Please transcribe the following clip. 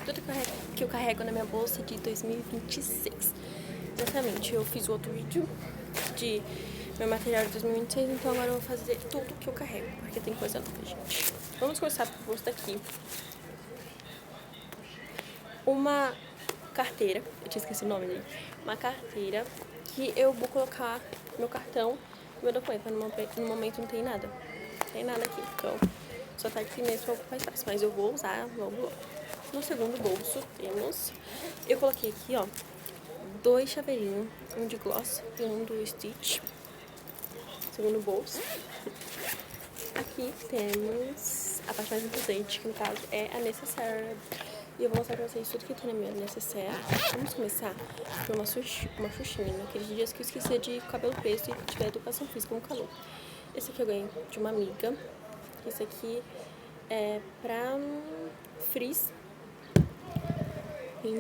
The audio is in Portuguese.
tudo que eu carrego na minha bolsa de 2026. Exatamente, eu fiz outro vídeo de meu material de 2026, então agora eu vou fazer tudo que eu carrego, porque tem coisa nova, gente. Vamos começar por essa daqui. Uma carteira, eu tinha esquecido o nome dele. Uma carteira que eu vou colocar meu cartão e meu documento, mas no momento não tem nada. Não tem nada aqui, então só tá aqui mesmo para ocupar espaço, mas eu vou usar logo. No segundo bolso temos, eu coloquei aqui, ó, 2 chaveirinhos, um de gloss e um do Stitch. Segundo bolso. Aqui temos a parte mais importante, que no caso é a necessaire. E eu vou mostrar pra vocês tudo que tem na minha necessaire. Vamos começar por uma xuxinha, naqueles dias que eu esqueci de cabelo preso e tiver educação física com calor. Esse aqui eu ganhei de uma amiga. Esse aqui é pra frizz. Né?